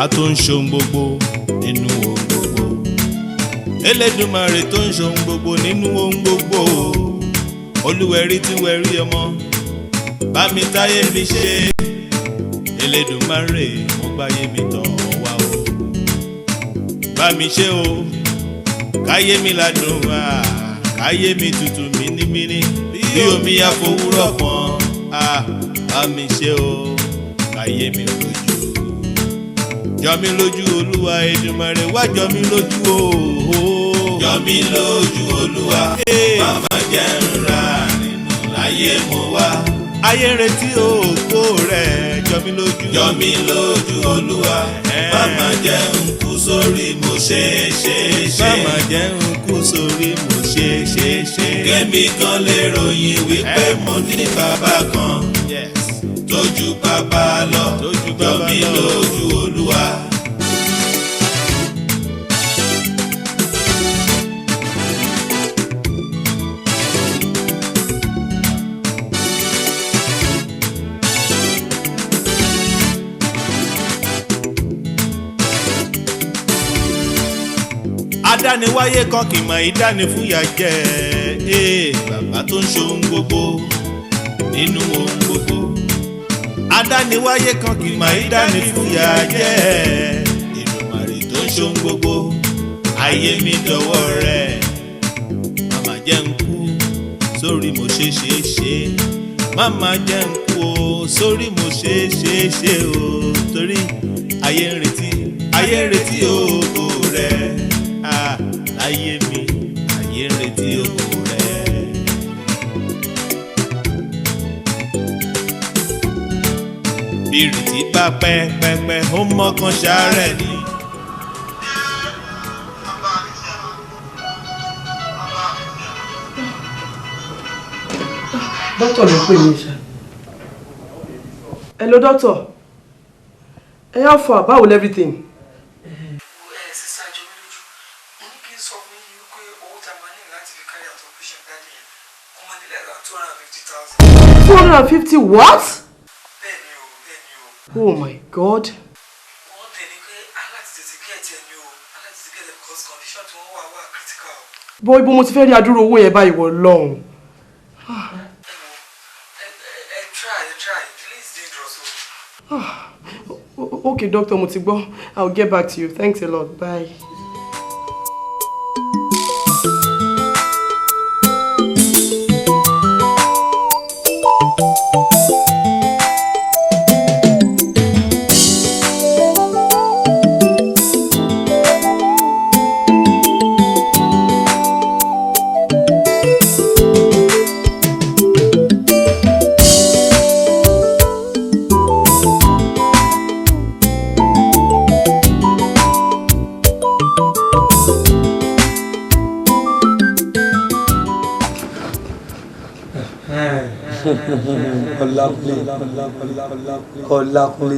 bàbá tó ń ṣohun gbogbo nínú ohun gbogbo. Elédùmarè tó ń ṣohun gbogbo nínú ohun gbogbo. Olúwẹ̀rí tí wẹ̀rí ọmọ bá mi táyé mi ṣe. Elédùmarè mo gbáyé mi tọ̀ wá o. Bá mi ṣe o, káyé mi ládùn wá, káyé mi tutù mínímíní bí omi àfòwúrọ̀ pọ́n. Bá mi ṣe o, káyé mi lójú. Jọ mí lójú Olúwa Èdùmàrè wá jọ mí lójú o. Jọ mí lójú Olúwa, màmá jẹ́ ń ra nínú láyé mo wá. Ayé ń retí ògo rẹ̀, jọ mí lójú. Jọ mí lójú Olúwa, màmá jẹ́ ń kú sórí mo ṣe. Màmá jẹ́ ń kú sórí mo ṣe. Kémi kan lè ròyìn wípé mo ní bàbá kan tójú bàbá lọ. Jọ mí lójú Olúwa. Adániwáyé kan kì í mọ ìdánifúyà jẹ. Bàbá tó ń ṣohun gbogbo nínú ohun gbogbo. Adániwáyé kan kì í mọ ìdánifúyà jẹ. Èdùmàrè tó ń ṣohun gbogbo. Ayé mi dọwọ́ rẹ̀. Màmá jẹ́ ń kú sórí mo ṣe. Màmá jẹ́ ń kú o sórí mo ṣe o. Torí ayé ń retí ògo rẹ̀. Ayé mi, ayé ń retí ògo rẹ̀. Bírìtì bá pẹ́pẹ́pẹ́ ó mọ́kàn ṣàárẹ̀ ni. Dókítà ló pè mí ṣá. Hello doctor. How far? How will everything? $250 what? Oh my God. Boy, ibo mo ti fẹ́ rí adúrú owó yẹn báyìí wọ lọ́hùn. Okay, doctor, mo ti gbọ́. I'll get back to you. Thanks a lot. Bye. Ọlákúnlé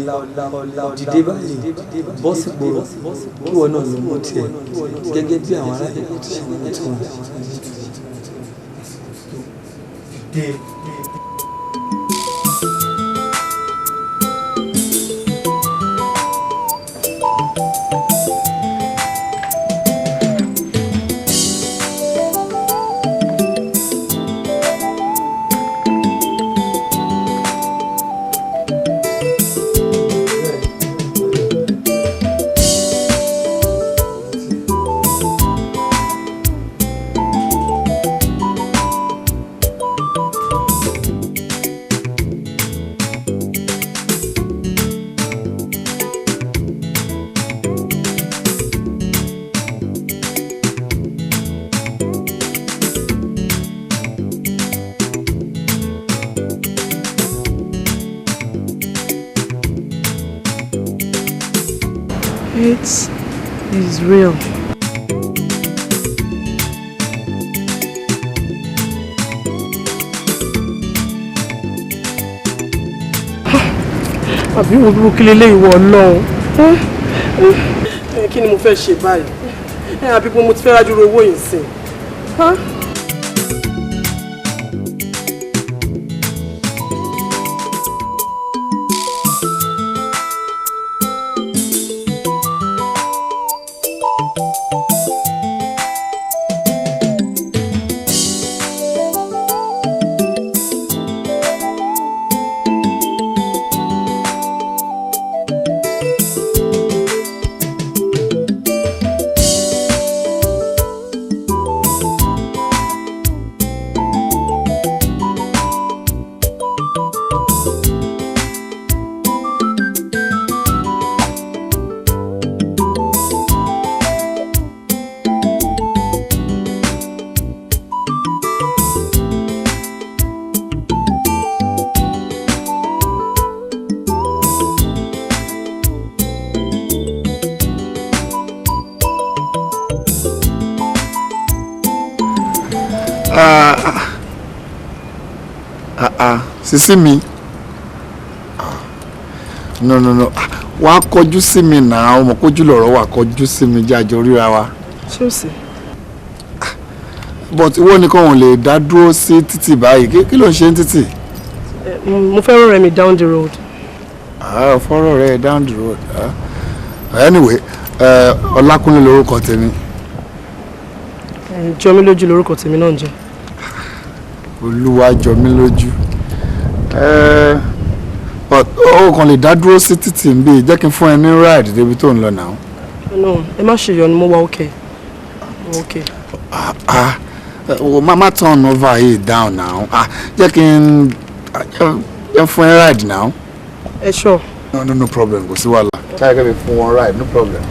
dìde báyìí bọ́ sí gbòòrò kí wọ́n náà ló mú tiẹ̀ gẹ́gẹ́ bí àwọn ará ìlú ti ṣe mú tiwọn. It is real. Àbí wo burúkú lélẹ̀ ìwọ Ọlọ́run. Kí ni mo fẹ́ ṣe báyìí? Àbí mo ti fẹ́ rájú owó yìí sìn. Sisi mi. No. Wàá kọjú sí mi náà, ọmọ kójú lọ̀rọ̀ wà kọjú sí mi jájọ ríra wa. Ṣé o sì? But ìwọ nìkan ò lè dá dúró sí títì báyìí. Kí ló ń ṣe ní títì? Mo fẹ́ rọrẹ́ mi down the road. Fọ́rọ̀ rẹ̀ down the road. Anyway, Ọlákúnlé lórúkọ tèmi. Jọmilójú lórúkọ tèmi náà ń jẹ́. Olúwa Jọmilójú. But ó kàn lè dá dúró sí títì ń bí jẹ́ kí n fún ẹ ní ride débi tó ń lọ náà. No, ẹ má ṣe yọnu, mo wà okay. Mo okay. Má turn over here down now. Jẹ́ kí n fún ẹ ride now. Ẹ sure. No problem, kò sí wàhálà. Káyọ̀ kẹ́ mi fún wọn ride, no problem.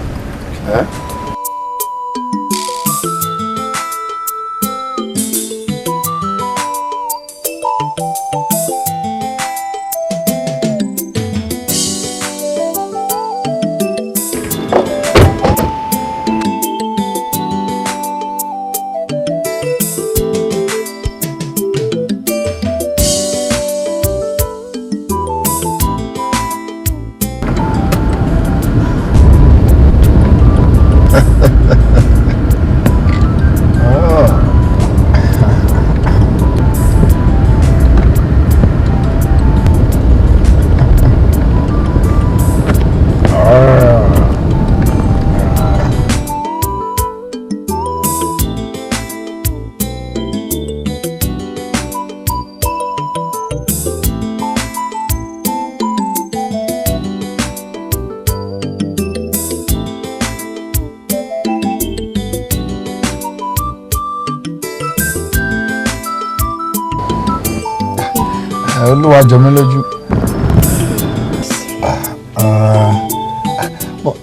Oluwa Jomiloju.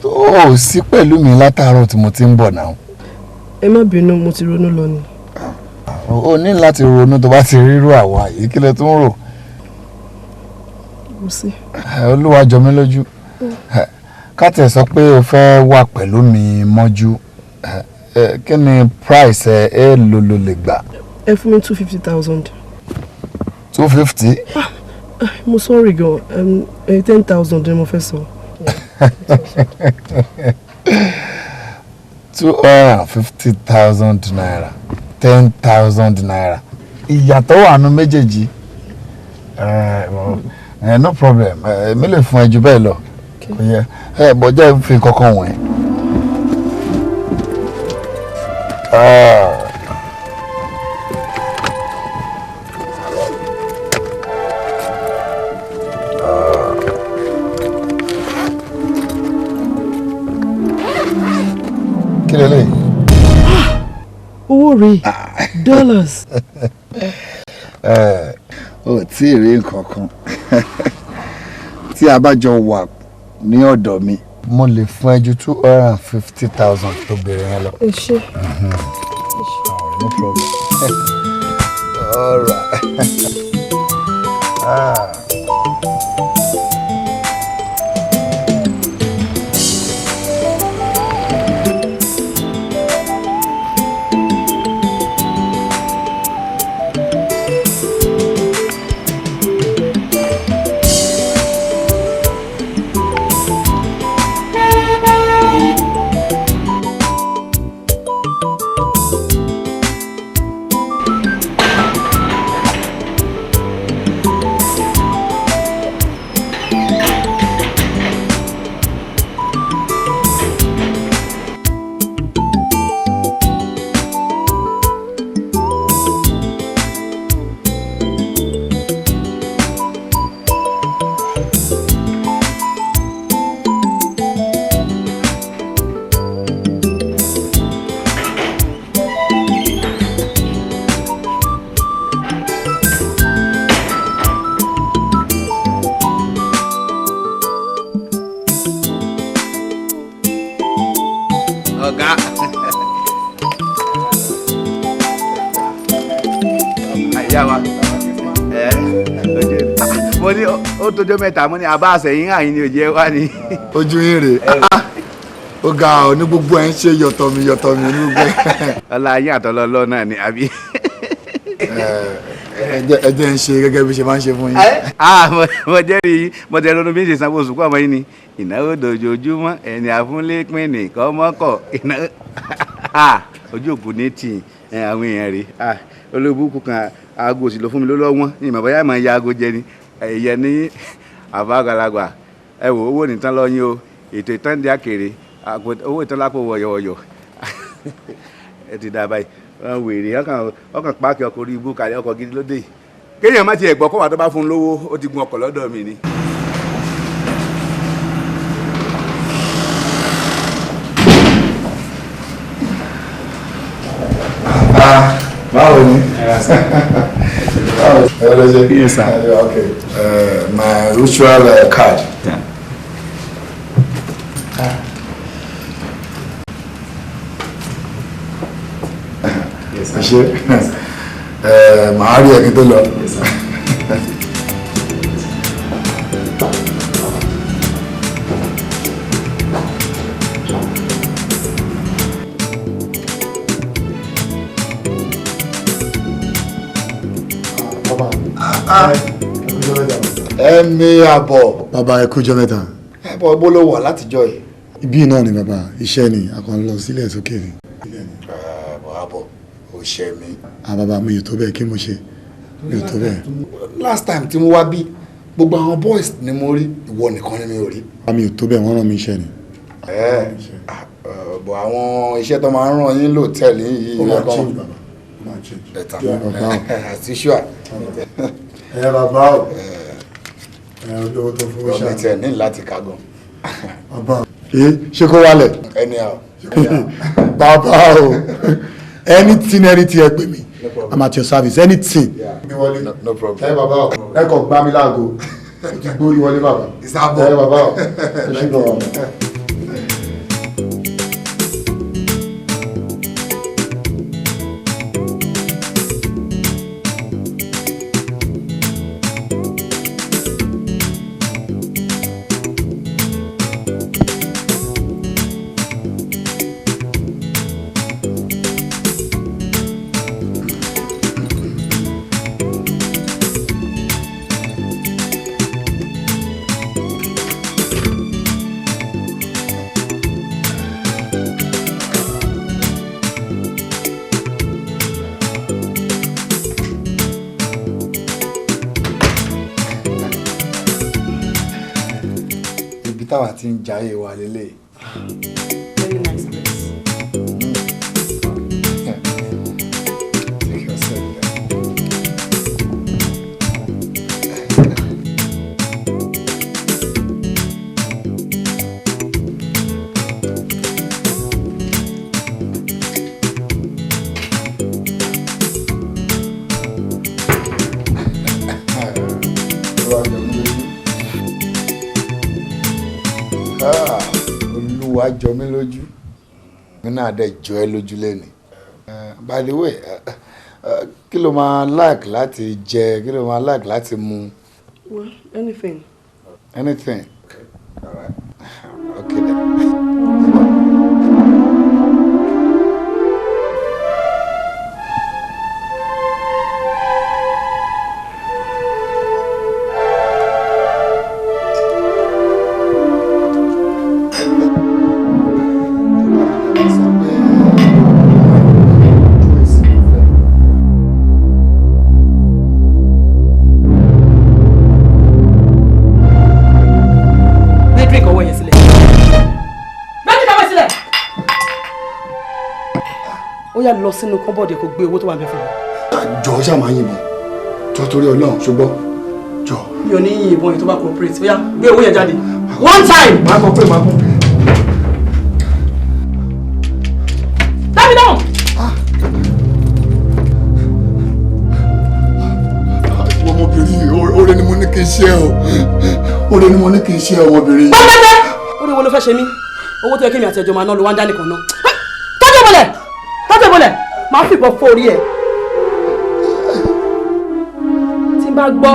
Ó sí pẹ̀lú mi látàárọ̀ tí mo ti ń bọ̀ náà. Ẹ má bínú, mo ti ronú lọ ni. O ní láti ronú tó bá ti rírú àwa yìí kí lẹ tún rò. Mo sí. Oluwa Jomiloju. Ká tẹ̀ sọ pé o fẹ́ wà pẹ̀lú mi mọ́jú. Kí ni price ẹ lò lè gbà? Ẹ fún mi 250,000. 250? Mo sorry gan. 10,000 ni mo fẹ́ sọ. 250,000 naira. 10,000 naira. Ìyàtọ̀ wà nínú méjèèjì. No problem. Mi lè fún ẹ jù bẹ́ẹ̀ lọ. Bọ́jà fi kankan wọ̀nyí. Kí lélẹ̀? Owó rèé. Dollars. Ó tí ì rí nǹkan kan. Tí a bá jọ wà ní ọ̀dọ̀ mi, mo lè fún ẹ ju 250,000 tó béèrè yẹn lọ. Ẹ ṣé. No problem. All right. Ọ̀gá. Àyà wa. Mo ní ó tójọ́ mẹ́ta mo ní àbá àṣẹyìn àyìn ni òjẹ́ wá ni. Ojú yín rè ó ga ọ ní gbogbo ẹ̀ ń ṣe yọ̀tọ̀mí ní gbogbo ẹ̀. Ọlá yín àtọ́lọ́lọ́ náà ni àbí. ẹ jẹ́ ń ṣe gẹ́gẹ́ bí ṣe máa ń ṣe fún yín. mo jẹ́rìí mo tẹ ronú bí ń ṣe sanwó oṣù kọ́ ọmọ yín ni ìnáwó dojoojúmọ́ ẹni àfúnlé pín nìkan mọ́kọ̀ ìnáwó ojú òkú ní tì àwọn èèyàn rè olóòbùkún kan aago òsì ló fún mi lọ́wọ́ ní ìmọ̀ bóyá ìmọ̀ ya aago jẹ ni ẹ̀yẹ ní àbá àgbàlagbà ẹ wò owó nìtàn lọ́yìn o ètò ìtàn di àkèrè owó ìtàn lápò wọ̀yọ̀wọ̀yọ̀ ẹ ti dá báyìí wọn wèrè ọkàn páàkì ọkọ̀ orí ibú kalẹ̀ ọkọ̀ gidi lóde kéèyàn má tiẹ̀ gbọ́ kó wà tó bá fún un lówó ó ti gun ọkọ̀ lọ́dọ̀ mi ni. báwo ni. báwo ni. Yes, sir. Okay. My usual card. Yeah. ṣe màá rí ẹni tó lọ. ẹ̀mí àbọ̀. bàbá ẹ kújọ́ mẹ́ta. ẹ̀bọ̀ bó ló wà látijọ́ yìí. ibí náà ni bàbá iṣẹ́ ni a kàn lọ sílẹ̀ sókè ni. àbọ̀ ò ṣe mí. bàbá mi ò tó bẹ́ẹ̀ kí mo ṣe mi ò tó bẹ́ẹ̀. last time tí mo wá bí gbogbo àwọn boys ni mo rí ìwọ nìkan ni mi ò rí. mi ò tó bẹ́ẹ̀ wọ́n rán mi iṣẹ́ ni. bọ̀ àwọn iṣẹ́ tó máa ń ràn yín lòtẹ́ẹ̀lì yìí. ó máa change bàbá ó máa change. ẹ̀ta àti ṣùà. bàbá o olówó tó fún ọmọ tiẹ̀ ní láti kágan. bàbá ṣé kó wálẹ̀. anyhow. bàbá o anything ẹ pè mí I'm at your service anything. no problem. ẹ bàbá o ẹ kàn gbá mi láago o ti gbórí wọlé bàbá. ẹ bàbá o ẹ ṣe lọ. táwa ti ń jayé wa lélẹ̀. Very nice place. Take yourself there. Oluwa Jomiloju mi náà dẹ̀ jọ ẹ́ lójú lẹ́ni. By the way, kí ló máa like láti jẹ, kí ló máa like láti mu? Well, anything. Anything? Okay. All right. Okay then. Ó yá lọ sínú kọ́bọ̀dì kó gbé owó tó wà ń bẹ fún mi. Jọ̀ọ́ ṣáà máa yìnbọn jọ torí Ọlọ́run ṣùgbọ́n jọ. Mi ò ní yìn ìbọn yìí tó bá cooperate. Ó yá gbé owó yẹn jáde. One time. Máa kọ pé máa kọ pé. Dábì náà. Ọmọbìnrin oore ni mo ní kí n ṣe o. Oore ni mo ní kí n ṣe ọmọbìnrin. Pọ́npẹ́pẹ́. Orí wo ló fẹ́ ṣe mí? Owó tó yẹ kí mi àti ẹjọ́ máa ná ló wá ń dá nìkan náà. Tọ́jú ìbọlẹ̀! Tọ́jú ìbọlẹ̀! Máa fi ìbọn fọ́ orí ẹ̀. Tí n bá gbọ́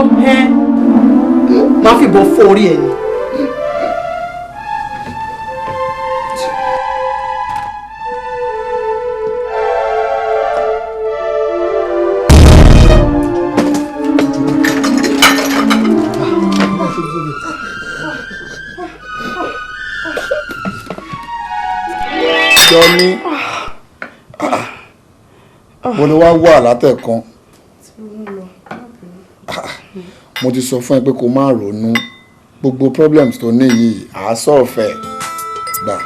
máa fi ìbọn fọ́ orí ẹ̀ ni. Johnny. Mo ní wá wà látẹ̀kan. Mo ti sọ fún ẹ pé kó má ronú. Gbogbo problems tó ní yìí, àá sọ̀fẹ̀ gbà.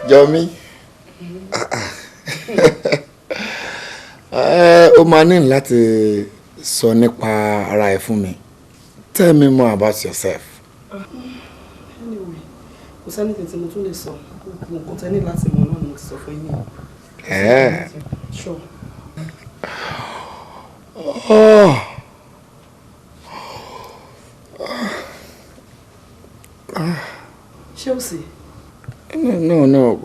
Jomi, ó máa ní láti sọ nípa ara ẹ fún mi. Tell me more about yourself. Anyway, kò sẹ́ni tí mo tún lè sọ. Nǹkan tẹ́ ní láti mọ̀ náà ni mo ti sọ fún yín. Sure. Ṣé o sì? No.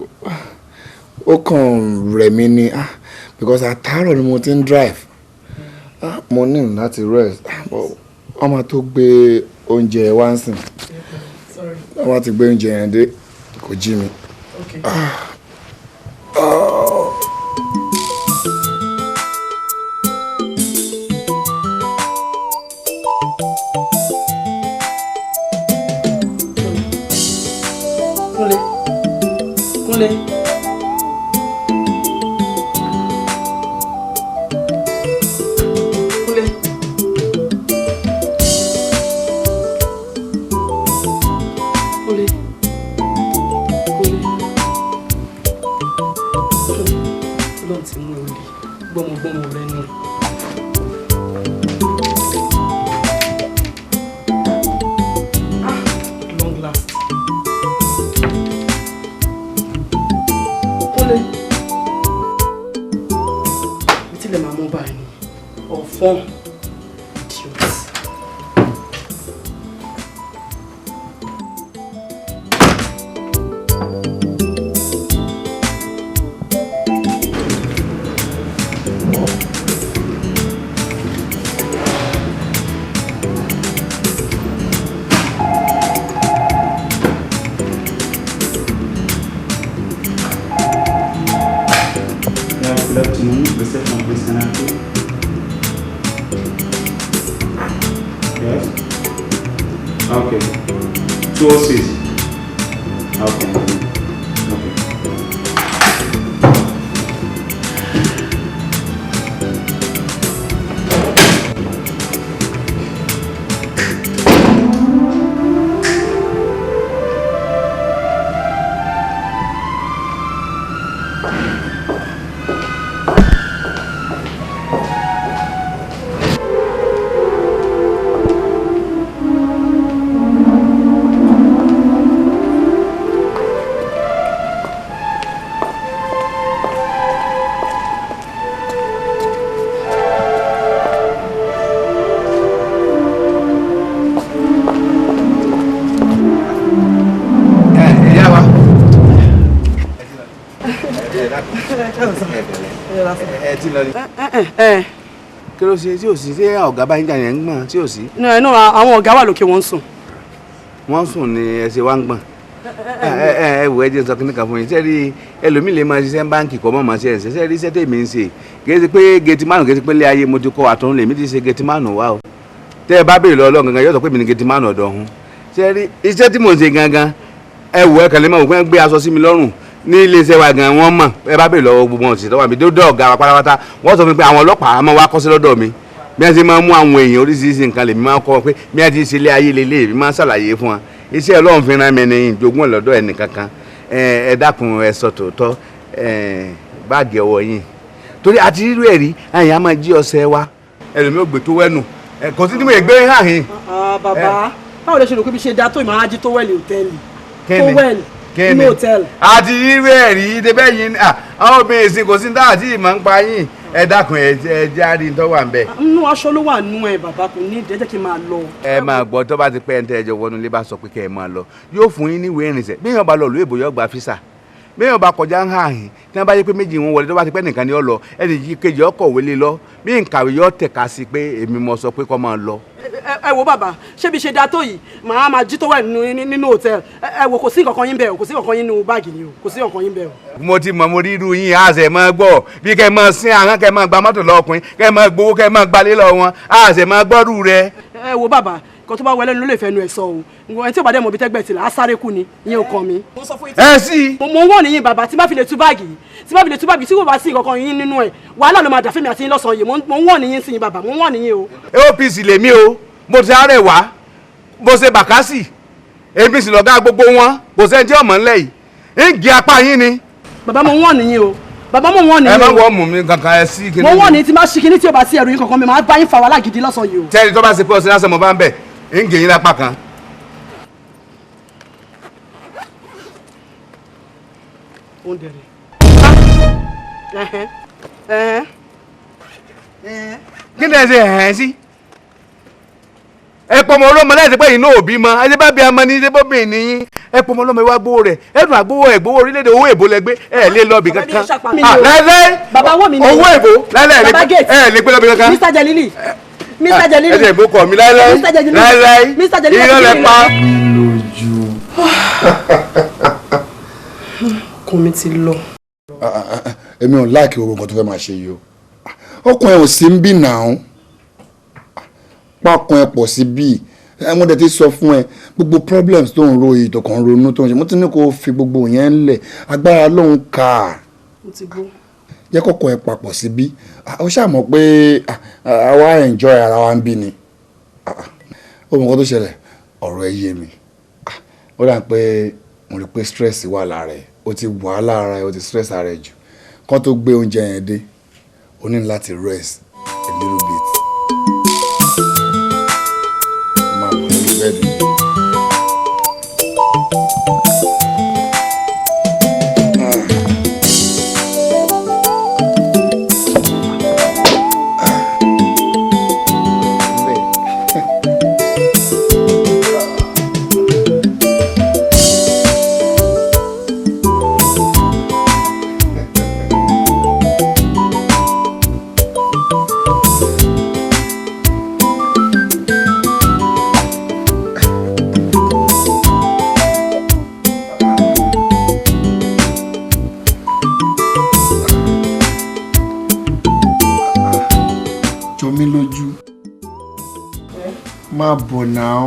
Ó kàn rẹ̀ mí ni because àtàárọ̀ ni mo ti ń drive. Mo ní láti rest. Wọ́n máa tó gbé oúnjẹ wá ń sìn. Wọ́n máa ti gbé oúnjẹ yẹn dé kò jí mi. Okay. Kúnlé. Ọlọ́run ti mú orí gbọ́mọgbọ́mọ rẹ náà. Long last. Kúnlé. Bí tí lè máa mú báyìí ni ọ̀fọ́n idiot. Good afternoon, reception, please, can I have you? Yes? Okay. 206. Okay. ẹ ti lọ ni. kí ló ṣe tí ò sí ṣé ọ̀gá bá ń jà yẹn ń gbọ̀n tí ò sí. àwọn ọ̀gá wà lókè wọ́n ń sùn. wọ́n sùn ni ẹ ṣe wá ń gbọ̀n. ẹ wò ẹ jẹ́ sọ kíní kan fún yín sẹ́ẹ̀rí ẹlòmíì lè máa ṣiṣẹ́ báǹkì kọ́ mọ́ máa ṣe ẹ̀ṣẹ̀ sẹ́ẹ̀rí iṣẹ́ tèmi ń ṣe gẹ́gẹ́ pé gẹ̀tìmánù gẹ́gẹ́ pé lé ayé mo ti kọ́ àtọ́run lèmi ti ṣe gẹ̀tìmánù wá o tẹ́ ẹ bá béèrè lọ ọlọ́run gangan yóò sọ pé mi ni gẹ̀tìmánù ọ̀dọ̀ ọ̀hún sẹ́ẹ̀rí iṣẹ́ tí mò ń ṣe gangan ẹ wò ẹ kàn lè máa wò pé gbé aṣọ sí mi lọ́rùn ní iléeṣẹ́ wa gan wọ́n mọ̀ ẹ bá béèrè lọ́wọ́ gbogbo wọn òṣìṣẹ́ wa mi dódò ọ̀gá wa pátápátá wọ́n sọ fún mi pé àwọn ọlọ́pàá máa wá kọ́sí lọ́dọ̀ mi bí wọ́n ti máa mú àwọn èèyàn oríṣiríṣi nǹkan lèmi máa kọ́ wọn pé bí wọ́n ti ṣe ilé ayé lélẹ̀ mi máa ṣàlàyé fún wọn iṣẹ́ ọlọ́run fi rán mi ní ìjogún ọ̀lọ́dọ̀ ẹnì kankan ẹ dákun ẹ sọ tòótọ́ báàgì ọwọ́ yín torí àti rírú ẹ̀rí àyìn á máa jí ọṣẹ wa ẹlòmíì ò gbé tó wẹ́nu kò sí ní mo yẹ gbé hàn yín. bàbá báwo lè ṣe rò pé bí ṣe dá tó ìmọ̀ ají tó wẹ̀lì hòtẹ́ẹ̀lì tó wẹ̀lì nínú hòtẹ́ẹ̀lì. àti rírú ẹ̀rí débẹ̀ yín àwọn obìnrin ìsìn kò sí ní táwọn àti ìmọ̀ ń pa yín ẹ dákun ẹ jáde tó wà ń bẹ. nínú aṣọ ló wà nú ẹ bàbá kò ní ìdẹ́jẹ́ kí n máa lọ. ẹ máa gbọ́ tó bá ti pẹ́ ń tẹ́ ẹjọ́ wọnú ilé bá sọ pé kẹ́ ẹ máa lọ yóò fún yín níwèé ìrìnsẹ̀ bí èèyàn bá lọ lóyè bóyá gba físà bí èèyàn bá kọjá ń hàn yín tí wọ́n bá yẹ pé méjì wọn wọlé tó bá ti pẹ́ nìkan ni ó lọ ẹnì yìí kejì ọkọ̀ wọlé lọ bí nkàwé yóò tẹ̀ka sí pé èmi mo sọ pé kó máa lọ. ẹ wo bàbá ṣé bí ṣe dá tó yìí màá máa jí tó wà nínú hòtẹ́ẹ̀lì ẹ wo kò sí nǹkan kan yín bẹ́ẹ̀ o kò sí nǹkan kan yín nínú báàgì ni o kò sí nǹkan kan yín bẹ́ẹ̀ o. mo ti mọ̀ mo rí irú yín àṣẹ máa gbọ́ bí kẹ́ ẹ máa sin àhán kẹ́ ẹ máa gba mọ́tò lọ ọkùnrin kẹ́ ẹ máa gbowó kẹ́ ẹ máa gbalé lọ wọn àṣẹ máa gbọ́rù rẹ. ẹ wo bàbá kan tó bá wọlé ló lè fẹnu ẹ sọ o ẹni tí ò bá dẹ̀ mọ̀ bí tẹ́gbẹ̀ tilẹ̀ á sáré kú ni ìyẹn ò kàn mí. ẹ sí. mo ń wọ̀ níyìn bàbá tí bá fi lè tú báàgì tí bá fi lè tú báàgì tí kò bá sí nǹkan kan yín nínú ẹ̀ wàhálà ló máa dà fẹ́mi àti yín lọ́sàn-án yìí mo ń wọ̀ níyìn sí yín bàbá mo ń wọ̀ níyìn o. OPC lèmi o mo ti àárẹ̀ wá mo ṣe bàkásì èmi sì lọ́gá gbogbo wọn kò sẹ́ni tí ọmọ ńlẹ̀ yìí ń gé apá yín ni. bàbá mo ń wọ̀ níyìn o bàbá mo ń wọ̀ níyìn o. ẹ má wọ mú mi kankan ẹ sí kíní. mo ń wọ̀ ní tí má ṣí kíní tí o bá sí ẹrù yín kankan mi máa bá yín fa wàhálà gidi lọ́sàn-án yìí o. tẹ́lẹ̀ tó bá ṣe pé ọ̀sẹ̀ lásán mo bá ń bẹ̀ ń gé yín lápá kan. oúnjẹ kí ni ẹ ṣe hẹ̀ẹ́ sí ẹ pọmọ ọlọmọ láti pẹ́ iná òbí mọ ẹ ṣe bá bí amọ ní ṣe bóbìnrin nìyí ẹ pọmọ ọlọmọ ìwà gbowó rẹ ẹ dùn àgbowó ẹ gbowó orílẹ̀-èdè owó èbó lẹgbẹ́ ẹ lè lọ bì kankan lẹ́lẹ́ owó èbó lẹ́lẹ́ ẹ lè pé lọ bì kankan. Mr. Jalili Mr. Jalili ẹ ṣe ìbò kọ mi lẹ́lẹ́ irọ́ lẹ pa. lójú. kún mi ti lọ. èmi ò láàkì owó nǹkan tó fẹ́ máa ṣe yìí o ọkùnrin ò sí ń bì náà pákan ẹ pọ̀ sí bíi wọ́n dẹ̀ ti sọ fún ẹ gbogbo problems tó ń ro èyí tó kàn ń ronú tó ń ṣe mo ti ní kó fi gbogbo yẹn ń lẹ̀ agbára lòun kà á jẹ́ kọ́kọ́ ẹ papọ̀ sí bí ó ṣàmọ̀ pé àwa enjoy ara wa ń bí ni ó mọ̀ nǹkan tó ṣẹlẹ̀ ọ̀rọ̀ ẹ yé mi ó dà pé mo rí pé stress wà lára ẹ ó ti wà lára ẹ ó ti stress ara ẹ jù kán tó gbé oúnjẹ yẹn dé ó ní láti rest a little bit. Ready. Jomiloju, má bọ̀ náà.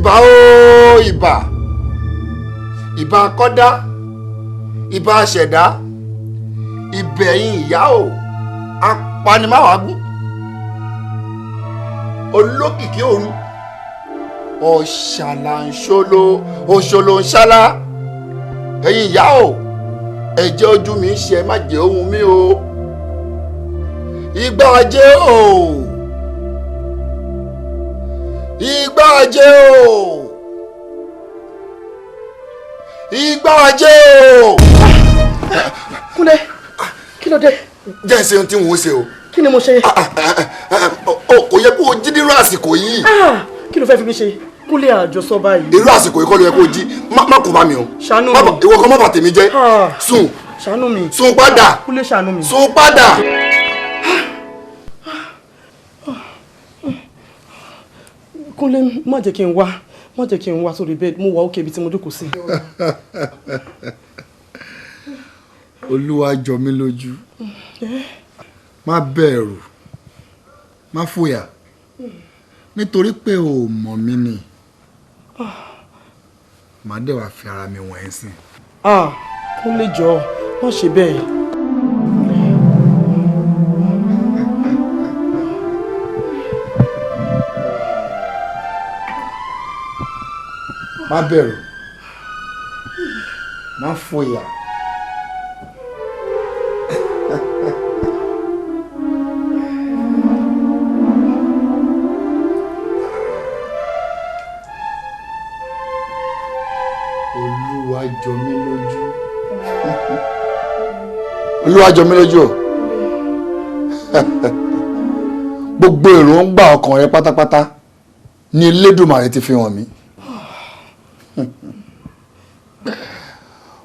ìbà o ìbà ìbà kọ́dá ìbà ṣẹ̀dá ìbẹ̀yìn ìyá o apanimáwàgún olókìkí òru ọ̀ṣàlàǹṣolo òṣòlòǹṣàlà ẹ̀yin ìyá o ẹ̀jẹ̀ ojú mi ń ṣe má jẹ́ ohun mi o ìgbà ajé o ìgbà ajé o ìgbà ajé o. Kúnlé kí ló dé. jẹ́ ẹ ṣe ohun tí wọ́n ṣe o. kí ni mo ṣe. kò yẹ kó o jí nírú àsìkò yìí. kí ló fẹ́ fi mi ṣe. Kúnlé àjọsọ báyìí. irú àsìkò yìí kọ́ ló yẹ kó o jí má kó bá mi o. ṣàánú mi. ìwọ kan má bà tèmi jẹ́. sùn. ṣàánú mi. sùn padà. Kúnlé ṣàánú mi. sùn padà. Kúnlé má jẹ́ kí n wá sórí bẹ́ẹ̀dì mo wà òkè ibi tí mo jókòó sí. Olúwa Jomiloju má bẹ̀rù má fòyà nítorí pé o mọ̀ mí ni màá dẹ̀ wá fi ara mi wọ̀n ẹ́ sìn. Kúnlé jọ má ṣe bẹ́ẹ̀. má bẹ̀rù má fòyà. Olúwa Jomiloju. Olúwa Jomiloju. Gbogbo èròǹgbà ọkàn rẹ pátápátá ni Elédùmarè ti fi hàn mí.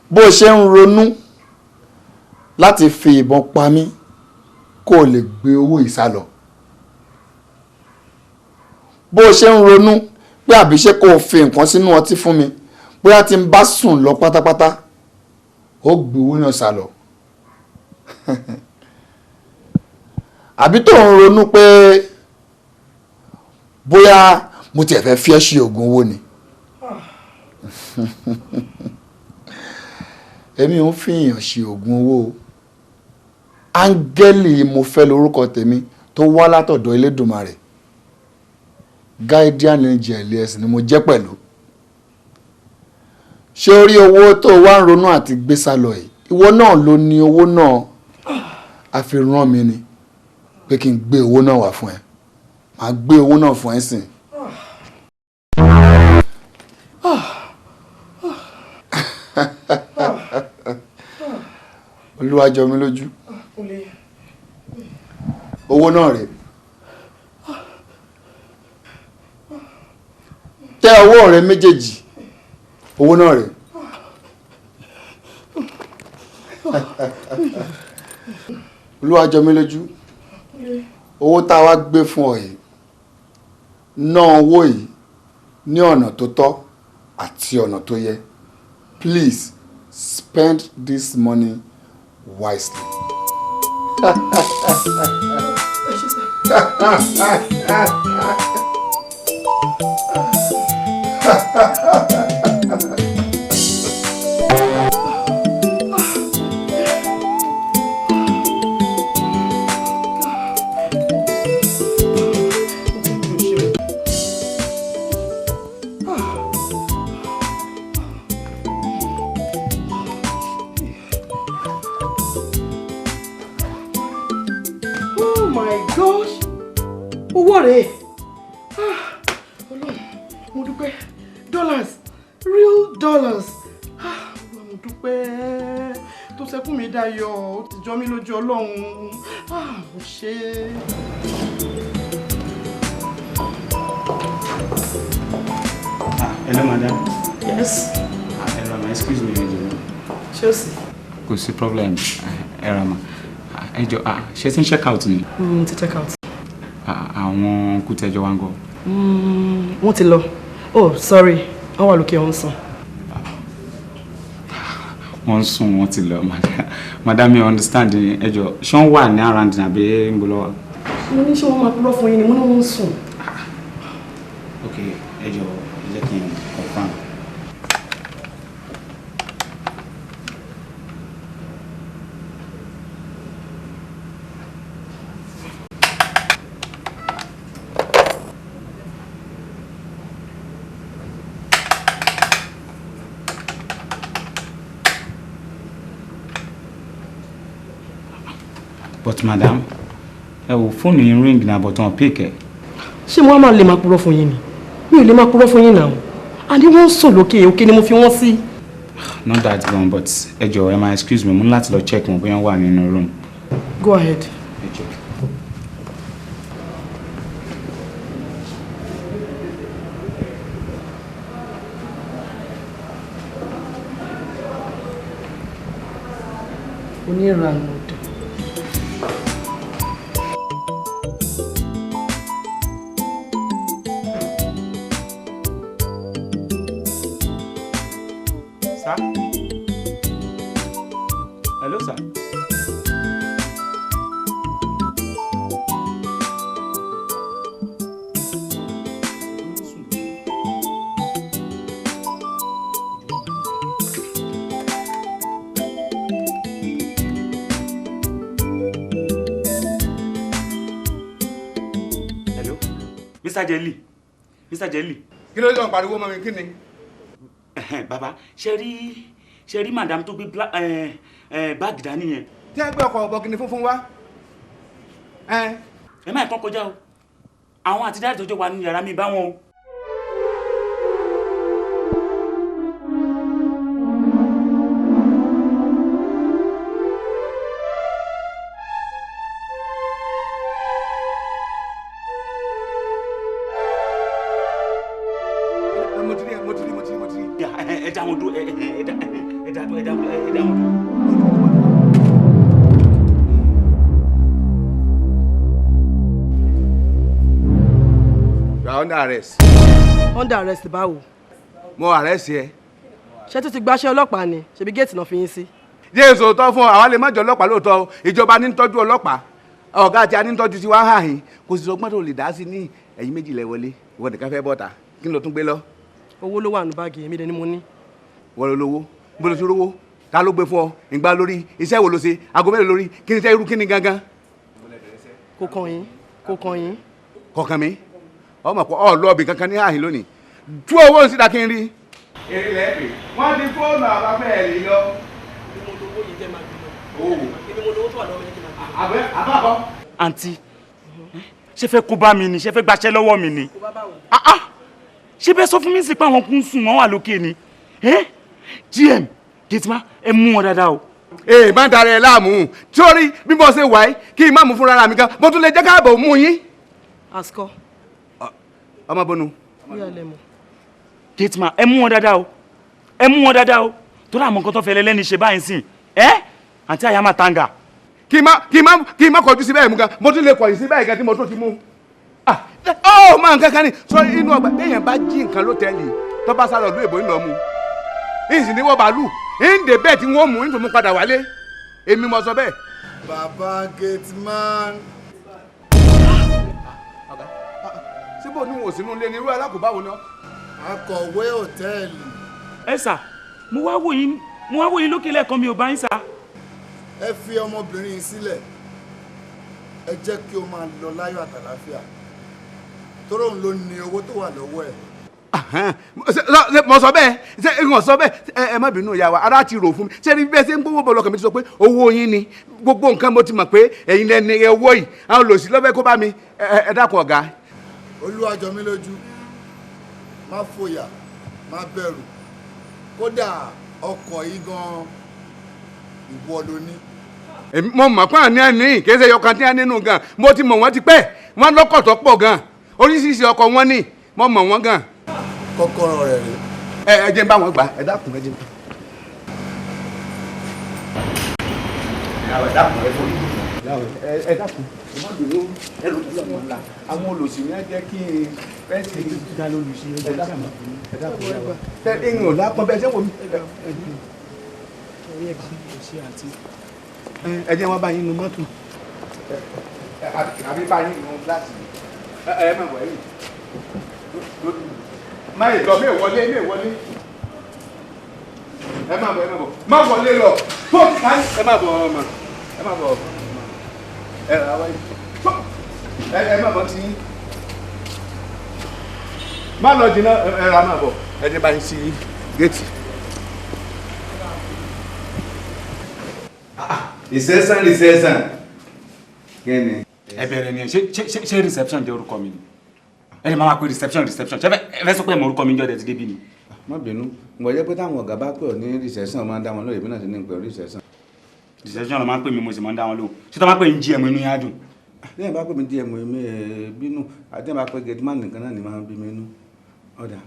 Bó ṣe ń ronú láti fi ìbọn pa mí kó lè gbé owó ìsálọ. Bó ṣe ń ronú pé àbí ṣé kó fi nǹkan sínú ọtí fún mi bóyá tí n bá sùn lọ pátápátá ó gbé owó náà sálọ. Àbí tó ń ronú pé bóyá mo tiẹ̀ fẹ́ fi ẹ́ ṣe oògùn owó ni. Èmi ò fi èèyàn ṣe oògùn owó. Áńgẹ́lì mo fẹ́ lórúkọ tèmi tó wá látọ̀dọ̀ Elédùmarè. Guardian angel ẹ̀sìn ni mo jẹ́ pẹ̀lú. Ṣé orí owó tó wá ń ronú àti gbé sálọ yìí ìwọ náà ló ní owó náà a fi rán mi ni pé kí n gbé owó náà wá fún ẹ màá gbé owó náà fún ẹ sìn. Olúwa Jomiloju owó náà rèé tẹ ọwọ́ rẹ méjèèjì owó náà rèé. Olúwa Jomiloju owó tá a wá gbé fún ọ yìí ná owó yìí ní ọ̀nà tó tọ́ àti ọ̀nà tó yẹ. Please spend this money wisely. Owó rẹ̀ Ọlọ́run mo dúpẹ́ dollars real dollars Ọlọ́run mo dúpẹ́ tó ṣẹ́kùn mi dayọ̀ ó ti jọ mí lójú Ọlọ́run ó ṣe. Hello madam. Yes. Hello ma, excuse me. Ṣé o sì? Kò sí problem. Hello ma. Ẹ jọ̀ọ́ ṣé tí ń check out ni? Ti check out. Àwọn kútẹ́jọ́ wa ń gọ̀. Wọ́n ti lọ. Oh sorry wọ́n wà lókè wọ́n sùn. Wọ́n sùn wọ́n ti lọ madam you understand ẹ jọ̀ọ́ ṣé wọ́n wà ní around àbí ń bọ̀ lọ́wọ́. Mo ní ṣé wọ́n máa purọ́ fún yín ni mo ní wọ́n sùn. Ok ẹ jọ̀ọ́ ẹ jẹ́ kí But madam, ẹ wo fóònù yín ring na but on pick ẹ. Ṣé mo wá máa lè máa purọ́ fún yín ni? Mi ò lè máa purọ́ fún yín náà. Àní wọ́n ń sọ lókè ni mo fi wọ́n sí. Not that gone, but ẹ jọ̀ọ́ ẹ máa excuse me, mo ní láti lọ check wọn bóyá wà nínú room. Go ahead. Ẹ jọ̀ọ́. Oníranú ọ̀dọ̀. Sir? Hello, sir. Hello? Mr. Jelly. Mr. Jelly. Kí ló dé tó ń pariwo mọ́ mi kí ni? Bàbá, ṣe rí madam tó gbé báàgì dání yẹn. Tí ẹ gbé ọkọ̀ bọ̀gìnì funfun wá. Ẹ má ìkan kọjá o. Àwọn àti dáàdì tó jọ wà ní yàrá mi bá wọn o. Mo ti rí. Ẹ dá wọn dúró, ẹ dá wọn dúró. You are under arrest. Under arrest báwo? Mo arrest ẹ. Ṣé tó ti gbaṣẹ́ ọlọ́pàá ni? Ṣebí géètì náà fi yín sí. Jésù tọ́ fún àwa lè má jọ ọlọ́pàá lóòótọ́ o. Ìjọba ní ń tọ́jú ọlọ́pàá. Ọ̀gá àti anítọ́jú ti wá hàn yín. Kò sì sọgbọ́n tó lè dá sí ní ẹ̀yin méjì lẹ wọlé. Ìwọ nìkan fẹ́ bọ́ta. Kí ló tún gbé lọ? Owó ló wà nínú báàgì èmi dẹ̀ ni mo ní. Wọ́n ló lówó. Bó ló ti rówó? Ta ló gbé fún ọ? Ìgbà lórí. Iṣẹ́ wo ló ṣe? Aago mélòó lórí? Kí ni iṣẹ́ irú kí ni gangan? Kò kàn yín. Kò kàn yín. Kọ̀ọ̀kan mi. Ọmọ pọ̀ ọ̀ lọ́ọ̀bì kankan ní àhìn lónìí. Tú owó ń síta kí n rí. Èrè lẹ́ẹ̀pẹ̀. Wọ́n ti fóònù àbáfẹ́ ẹ̀ lè lọ. Àbábọ̀. Àǹtí, ṣé fẹ́ kó bá mi ni? Ṣé fẹ́ gbaṣẹ́ lọ́wọ́ mi ni? Ṣé bẹ́ẹ̀ sọ fún mi sí pé àwọn kún sùn wọ́n wà lókè ni? GM, Gitma, ẹ mú wọn dáadáa o. Má dára ẹ láàmú. Sórí bí mo ṣe wà yìí kí n má mú fúnra mi gan. Mo tún lè jẹ́ káàbọ̀ mú yín. Asukọ. Ọmọ bonu. Bí alẹ́ mọ̀. Gitma, ẹ mú wọn dáadáa o. Ẹ mú wọn dáadáa o. Tó dà mọ́ nǹkan tó fẹ́ lẹ́lẹ́ni ṣe báyìí sìn. Àǹtí àyà máa tanga. Kí n má kọjú sí bẹ́ẹ̀ mú gan. Mo tún lè kọ̀yìn sí bẹ́ẹ̀ gan tí mo tún ti mú. Máa nǹkan kan ní. Sọ inú ọgbà téèyàn bá jí nǹkan lótẹ́ẹ̀lì tó bá sá lọ lú èbó ńlọ mu. Ìsìn ní wọ́n bàálù. Ìǹdè bẹ́ẹ̀ tí wọ́n mú ìtò mú padà wálé. Èmi mo sọ bẹ́ẹ̀. Bàbá Gateman. Síbò ní wò sínú ilé ní irú alákòóbáwo náà. Akọ̀wé hòtẹ́ẹ̀lì. Ẹ sà, mo wá wò yín lókè lẹ́ẹ̀kan mi ò bá yín sà. Ẹ fi ọmọbìnrin yìí sílẹ̀. Ẹ jẹ́ kí o máa lọ láyọ̀ àtàlàáfíà. Tóró òun ló ní owó tó wà lọ́wọ́ ẹ̀. Mo sọ bẹ́ẹ̀ ṣe ń sọ bẹ́ẹ̀ ẹ má bínú ìyá wa ara ti rò fún mi ṣé ní bẹ́ẹ̀ ṣe ń gbówó bọ̀ lọ́kàn mi ti sọ pé owó yín ni gbogbo nǹkan mo ti mọ̀ pé ẹ̀yin lẹ́ni owó yìí àwọn olòṣì lọ́fẹ́ kó bá mi ẹ dákun ọ̀gá. Olúwa Jomiloju, má fòyà má bẹ̀rù kódà ọkọ̀ yìí gan ìwọ ló ní. Mo mọ̀ pé àní àní kì í ṣe ọkàn tí a nínú gan mo ti mọ̀ wọ́n ti pẹ́ wọ́n lọ́kọ̀ tó pọ̀ gan oríṣiríṣi ọkọ̀ wọn ní mo mọ̀ wọ́n gan. Kọ́kọ́rọ́ rẹ̀ rè. Ẹ jẹ́ n bá wọn gbà ẹ dákun ẹ jẹ́ n. Ẹ dákun ẹ má dùn lóhùn ẹ ló ti ọmọ ńlá àwọn olùsìn yẹn jẹ́ kí n fẹ́ ṣe ìdá lólùsìn ẹ dákun ẹ dákun ẹ ẹ̀yin ò lápọn bẹ́ẹ̀ ṣé wò mí. Ẹ jẹ́ wọn bá yín nu mọ́tò àbí bá yín nu gíláàsì ẹ má wọ̀ ẹ̀yìn má yìí lọ mí ìwọlé ẹ má bọ̀ má wọlé lọ tó ẹ má bọ̀ ọmọ ẹ má bọ̀ ẹ rà wáyé ẹ má bọ̀ tí má lọ jìnnà ẹ rà má bọ̀ ẹ ní bá yín sí géètì. ìṣẹ́sàn kẹ́ni. ẹ bẹ̀rẹ̀ ni ṣé reception jẹ́ orúkọ mi ni ẹ lè máa pe reception ṣé ẹ fẹ́ sọ pé mo orúkọ mi jọ́ dẹ̀ ti débi ni. má bínú mo jẹ́ pé táwọn ọ̀gá bá pè ọ́ ní reception máa ń dá wọn lóye bí náà ti ní pẹ̀lú reception. reception ló máa ń pè mí mo sì máa ń dá wọn lóhùn ṣé tó máa ń pè ní GM inú yá dùn. lẹ́yìn bá pè mí GM mi bínú àti bá pè gateman nìkan náà ni máa ń bí mi nú ọ̀dà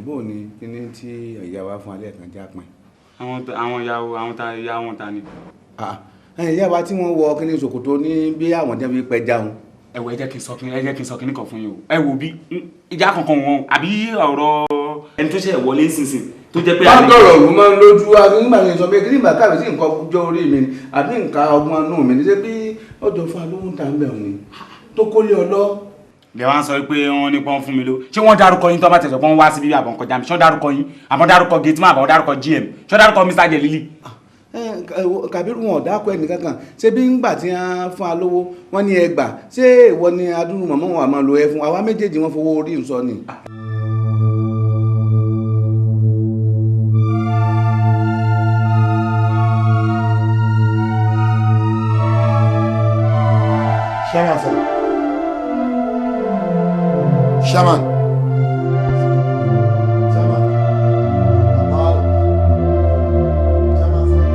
bóò ni kíní tí ìyá wa fún alẹ́ kan já pin. àwọn ìyàwó àwọn ta ni. ìyá wa tí wọ́n wọ kíní ṣòkòtò ní bí àwọn jẹ́ fi pẹ́ jáun. ẹ wò ẹ jẹ́ kí n sọ kíní kan fún yín o ẹ wò bí ìjà kankan wọn àbí ọ̀rọ̀ ẹni tó ṣe wọlé nísinsìn tó jẹ́ pé. bá dọ̀rọ̀ ọ̀rùn máa ń lójú nígbà tí n sọ pé kí nígbà káàbí sí nǹkan ọjọ́ orí mi ni àbí nǹkan ọgbọ́n inú mi ni ṣé bí ọjọ́ fún alóhùn tá ń bẹ̀ ni tó kólé ọlọ́. lè wá ń sọ pé wọ́n ní pọ́n fún mi ló ṣé wọ́n dárúkọ yín tó bá tẹ̀sọ̀ pọ́n wá sí bíbí àbọ̀ nǹkan jàmí ṣé wọ́n dárúkọ yín àbọ̀ dárúkọ gateman àbọ̀ dárúkọ GM ṣé wọ́n dárúkọ Mr. Jelili. Kàbírù wọn ọ̀dà kọ ẹnìkankan ṣé bí ńgbà tí wọ́n fún alówó wọ́n ní ẹgbà ṣé ìwọ ni adúrú mọ̀mọ́ wọn àmọ́ lo ẹ fún àwa méjèèjì wọn fowó orí ń sọ ni. Shaman, sir. Shaman. Shaman. Amal. Shaman, sir.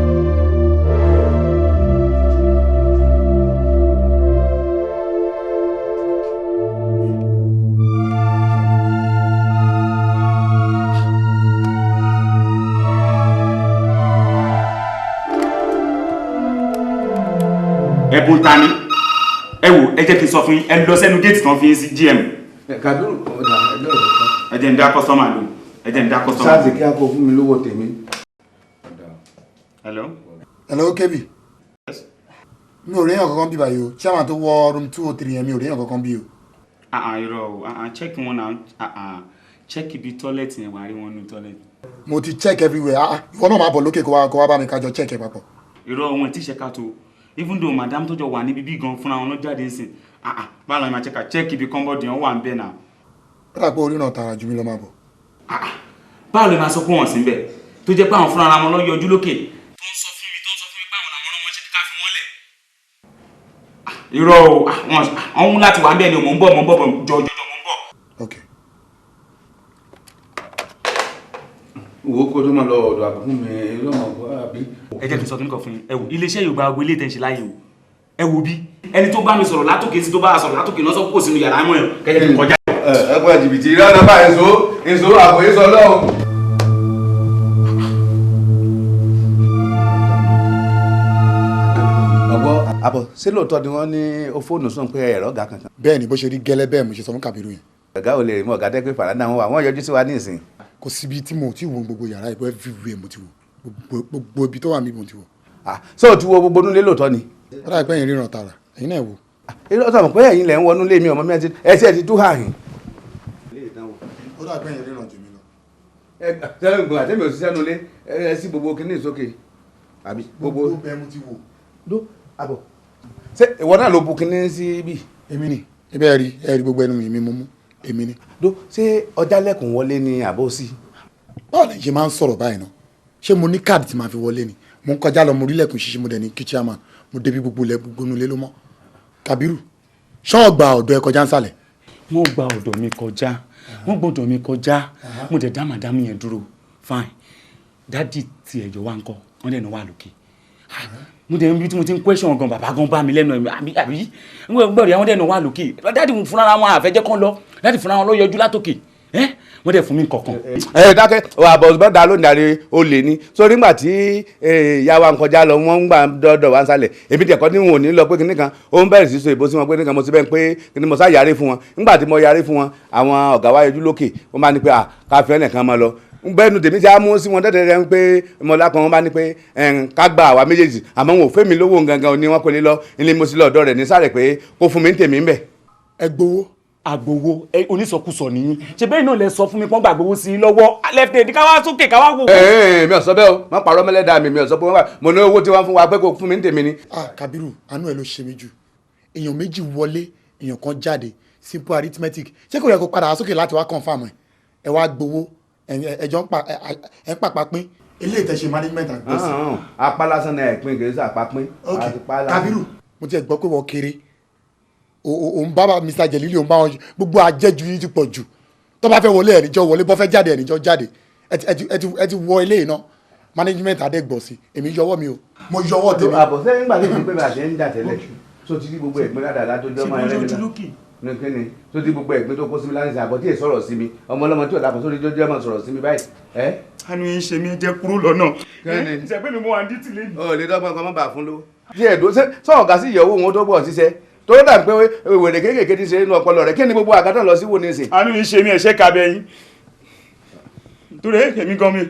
ẹ̀bùn ta ni ẹ wò ẹ jẹ́ kí n sọ fún yín ẹ lọ sẹ́nu géètì tán fi yín sí GM. Kàbírù ọ̀dà ẹgbẹ́ ọ̀dọ̀ kan. ẹ jẹ́ ń dá kọ́sọ́mà lò ẹ jẹ́ ń dá kọ́sọ́mà. sáàsì kí a kó fún mi lówó tèmi. hello. Hello, Kebi. Mi ò rí èèyàn kankan bí báyìí o. Chairman tó wọ room 203 yẹn mi ò rí èèyàn kankan bí o. irọ́ o check wọn náà check ibi tọ́lẹ̀tì yẹn wà á rí wọn nínú tọ́lẹ̀tì. Mo ti check everywhere. Ìwọ náà máa bọ̀ lókè kó wá bá mi kájọ check ẹ papọ̀. irọ́ wọn ti ṣe ká tó even though madam tó jọ wà níbi bí gan fúnra wọn ló jáde ńsìn báwo ni màá check ibi kọ́ńbọ̀dì yẹn wà ń bẹ̀ náà. Ó dà pé orí náà tààrà ju mi lọ máa bọ̀. báwo lè máa sọ pé wọ́n sí bẹ̀ tó jẹ́ pé àwọn fúnra ara wọn lọ yọjú lókè. tó ń sọ fún mi pé àwọn làwọn ọmọ ṣe ká fi wọ́n lẹ̀. irọ́ o wọ́n mú láti wà ń bẹ̀ ni mò ń bọ̀ jọjọ mò ń bọ̀. Okay. wo kó tó máa lọ ọ̀dọ̀ àbùkù mi lọ́mọ bọ́ àbí. ẹ jẹ́ kí n sọ kí n kọ̀ fún yín ẹ wò iléeṣẹ́ Yorùbá agbo ilé ìtẹ̀sí láàyè o ẹ wò bí ẹni tó bá mi sọ̀rọ̀ látòkè sí tó bá sọ̀rọ̀ látòkè náà sọ kó sínú yàrá mọ́ ẹ̀ kẹ́jẹ́ kí n kọjá. ẹ kọ́ jìbìtì ìrànà bá èso àbò èso ọlọ́run. ọgbọ́n àbọ̀ ṣé lóòótọ́ ni wọ́n ní ó fóònù sùn pé ẹ̀rọ ọ̀gá kankan. Bẹ́ẹ̀ ni bó ṣe rí gẹ́lẹ́ bẹ́ẹ̀ mo ṣe sọ fún Kàbírù yẹn. ọ̀gá ò lè rí mọ́ ọ̀gá dẹ́gbẹ́ fàràdà wọn wà wọ́n yọjú sí wa ní ìsìn. Kò síbi tí mo ti wo gbogbo yàrá ìbọn everywhere mo ti wo gbogbo ibi tó wà mí mo ti wo. ṣé o ti wo gbogbo nulẹ̀ lóòótọ́ ni. Ó dà pé ẹ̀yin ríran tààrà ẹ̀yin náà wò. ilé ọ̀sán mọ̀ pé ẹ̀yin lẹ̀ ń wọnú lé mi ọmọ mi ẹ̀ ti tú hàhìn. Ó dà pé ẹ̀yin ríran jù mí lọ. sẹ́gun àtẹ́mi ò ṣiṣẹ́ nulẹ̀ ẹ sí gbogbo kinní ìsókè àbí gbogbo. Gbogbo bẹ́ẹ̀ mo ti wò. dó àbọ̀ ṣé ìwọ náà ló bu kinní sí bí. Èmi ni ibẹ̀ rí gbogbo ẹnu mi mo mú èmi ni. dó ṣé ọjà lẹ́kùn wọlé ni àbọ̀ sí. Báwo lè ṣe máa ń sọ̀rọ̀ báyìí náà ṣé mo ní káàdì tí màá fi wọlé ni mo ń kọjá lọ mo rí lẹ́kùn ṣíṣí mo dẹ̀ ní kí chairman mo débi gbogbo nulẹ̀ ló mọ́. Kàbírù ṣọ́ọ̀ gba ọ̀dọ̀ ẹ kọjá ń sàlẹ̀. wọ́n gba ọ̀dọ̀ mi kọjá wọ́n gbọ́dọ̀ mi kọjá mo dẹ̀ dá màdámù yẹn dúró fine dádì tí ẹ̀jọ̀ wá ń kọ́ wọ́n dẹ̀ ní wà lókè mo dẹ̀ níbi tí mo ti ń question gan bàbá gan bá mi lẹ́nu àbí gbọ́dọ̀ yà wọ́n dẹ̀ ní wà lókè dádì fúnra wọn àfẹ́jẹ́ kan lọ dádì fúnra wọn lọ yọjú látòkè wọ́n dẹ̀ fún mi kankan. dákẹ́ àbọ̀ bá lónìí àrẹ o lè ní sórí ńgbà tí ìyá wa ń kọjá lọ wọ́n ń gbà dọ́dọ̀ wá ń sálẹ̀ èmi tẹ̀kọ́ ní wọn ò ní lọ pé kíní kan ó ń bẹ̀rẹ̀ sí so ìbò sí wọn pé kíní kan mo ti bẹ́ẹ̀ pé kíní mo sá yarí fún wọn ńgbà tí mo yarí fún wọn àwọn ọ̀gá wa yọjú lókè wọ́n máa ní pé káfíń ẹnìkan máa lọ bẹ́ẹ̀nu tèmi ti á mú sí wọn dẹ́dẹ́dẹ́ pé mọ̀lá kan wọn bá ní pé ká gba àwa méjèèjì àmọ́ wọn ò fẹ́ mi lówó gangan ni wọ́n kò lè lọ ilé mo sì lọ ọ̀dọ̀ rẹ̀ ní sáré pé kó fún mi ní tèmi ń bẹ̀. Ẹ gbowó. Àgbowó onísọkúsọ nìyí ṣe bẹ́ẹ̀ náà lẹ sọ fún mi pọ́n gbàgbowó sí i lọ́wọ́ lẹ́fẹ̀ẹ́ ká wá sókè ká wá wò. mi ò sọ bẹ́ẹ̀ o má parọ́ mẹ́lẹ́dàá mi ò sọ pé mo ní owó tí wọ́n fún wa pé kó fún mi ní tèmi ni. Kàbírù àánú ẹ ló ṣe mí jù èèyàn méjì wọlé èèyàn kan jáde simple arithmetic ṣé kò yẹ kó padà wá sókè láti wá confam ẹ wá gbowó ẹjọ ń pàpà pín ilé ìtẹ̀sẹ̀ management àgbẹ̀sẹ̀. apá lásán náà ẹ̀pin kì í sọ àpá pín. Kàbírù mo ti ẹ̀ gbọ́ pé wọ́n kéré òun bá Mr. Jelili òun bá wọn gbogbo àjẹjù yìí ti pọ̀ jù tó bá fẹ́ wọlé ẹ̀nìjọ́ wọlé bọ́ fẹ́ jáde ẹ̀nìjọ́ jáde ẹ ti wọ ilé iná management adẹ́gbọ̀ sí èmi yọwọ́ mi o mo yọwọ́ tèmi. àbọ̀ sẹ́yìn nígbà tí mo pé bá a ṣe ń jà tẹ́lẹ̀ tó ti rí gbogbo ẹ̀gbẹ́ dáadáa tó jọ́ máa ń rẹ́ nìkíni tó ti gbogbo ẹ̀gbẹ́ tó kó sí mi láti ṣe àbọ̀ tí ì sọ̀rọ̀ sí mi ọmọ ọlọ́mọ tí ò dàpọ̀ sórí jọjọ́ máa sọ̀rọ̀ sí mi báyìí. àánú yín ṣe mí jẹ́ kúrò lọ́nà ṣe pé mi mo wà ní tìlé mi. o lè dọ́gbọ́n kan má bàa fún lówó. díẹ̀ dó sọ̀rọ̀ gà sí ìyẹ̀wò wọn tó bọ̀ ṣiṣẹ́ tó dà pé wèrè kéékèèké ti ṣe nínú ọpọlọ rẹ̀ kí ni gbogbo àgàtà lọ sí wo ní ìsìn. àánú yín ṣe mí ẹ̀ṣẹ́ kabẹ́ yín torí èmi gan mi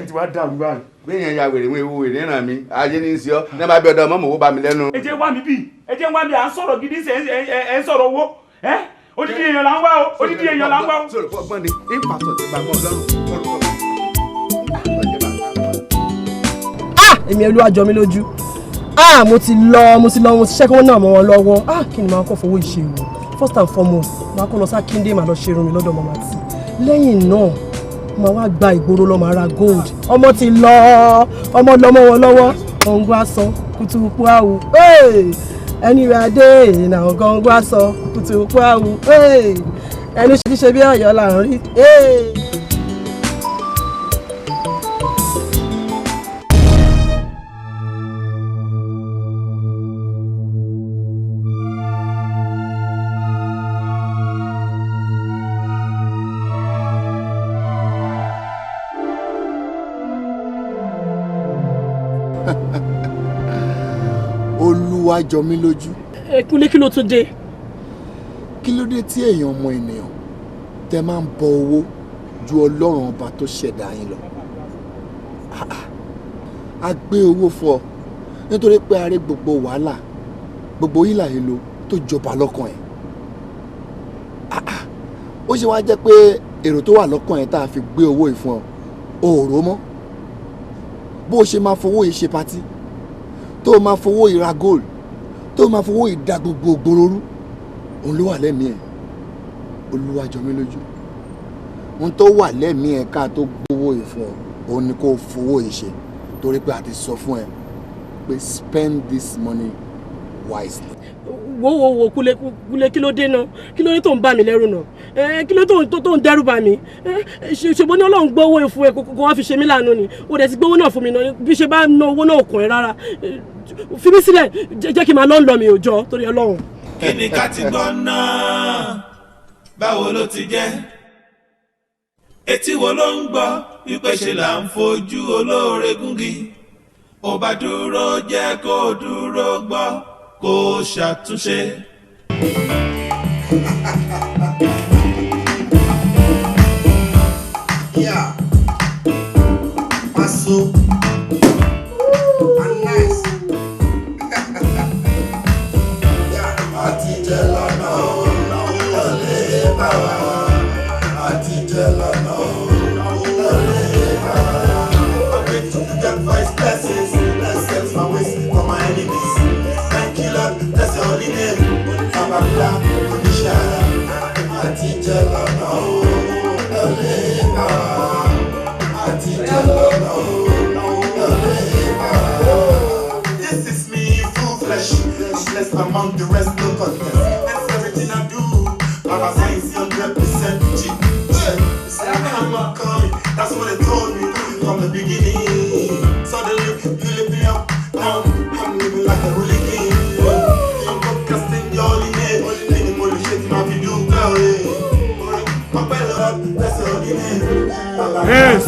ti wá dà wúwà. bí yẹn ya wèrè wọn ewu wèrè ràn mí ayé ní í ṣe ọ ní bá bí ọdọ ọmọ mòwó bá mi lẹ́nu. ẹ jẹ́ wá mi bí ẹ jẹ́ wá mi à ń sọ̀rọ̀ gidi ẹ ń sọ̀rọ̀ owó odidi èèyàn là ń wá o odidi èèyàn là ń wá o. sọ̀rọ̀ fún ọgbọ́n ni ìfàsọ̀ ti gbàgbọ́ lọ́rùn. èmi Olúwa Jomiloju mo ti ṣiṣẹ́ kí wọ́n náà mọ́ wọn lọ́wọ́ kí ni màá kọ́ fowó ìṣe o first and foremost màá kọ́ lọ sí Akíndé màá lọ ṣerun mi lọ́dọ̀ màmá tí lẹ́yìn náà màá wá gba ìgboro lọ màá ra gold ọmọ ti lọ ọmọ lọmọ wọn lọ́wọ́ ọ̀ngbọ́n aṣọ kùtùkù àwù ẹni rẹ̀ adé ìnà ọ̀gọ́ngbọ́n aṣọ kùtùkù àwù ẹni ṣe bí Ọ̀yọ́ là ń rí. Oluwa Jomiloju. Kúnlé kí ló tún dé? Kí ló dé tí èèyàn ọmọ ènìyàn tẹ máa ń bọ owó ju Ọlọ́run ọba tó ṣẹ̀dá yín lọ? A gbé owó fún ọ nítorí pé a rí gbogbo wàhálà gbogbo hílà hílo tó jọba lọ́kàn ẹ̀. Ó ṣe wá jẹ́ pé èrò tó wà lọ́kàn ẹ̀ tá a fi gbé owó yìí fún ọ òòró mọ́ bó o ṣe máa fowó yìí ṣe patí tó o máa fowó yìí ra gold tó o máa fowó yìí da gbogbo gbòòrò òun ló wà lẹ́mìí ẹ̀ Olúwa Jomiloju ohun tó wà lẹ́mìí ẹ̀ ká tó gbówó yìí fún ọ òun ni kó o fowó yìí ṣe torí pé a ti sọ fún ẹ pé spend this money wisely. wo Kúnlé kí ló dé náà kí ló dé tó ń bà mí lẹ́rù náà kí ló tó ń dẹ́rù bà mí ṣùgbọ́n ní Ọlọ́run gbọ́ owó yìí fún ẹ kó wá fi ṣe mí láàánú ni o dẹ̀ ti gbówó náà fún mi náà bí ṣe bá ná owó náà kàn ẹ́ rárá fi mí sílẹ̀ jẹ́ kí n máa lọ́ mi ò jọ torí Ọlọ́run. kí ni ká ti gbọ́ náà báwo ló ti jẹ́ etí wo ló ń gbọ́ wípé ṣe là ń fojú olóore gúngi ó bá dúró jẹ́ kó dúró gbọ́ kó ṣàtúnṣe. Yeah, paso and nice. Yeah, àtijọ́ lọ́nà ọ̀lẹ́ bàbá àtijọ́ lọ́nà ọ̀lẹ́ bàbá. I'm ready to get vice blessings, blessings my ways for my enemies. Thank you Lord, that's your only name. Bàbá bla oníṣẹ́ àtijọ́ lọ́nà ọ̀lẹ́ bàbá. This is me, full flesh, blessed among the rest, no contest. That's everything I do. Baba signs 100% cheap. I'm not coming, that's what they told me from the beginning. Suddenly, you lift me up, now I'm living like a really king. I'm podcasting your only name, any more shit my video glory. My better, that's your only name. Yes.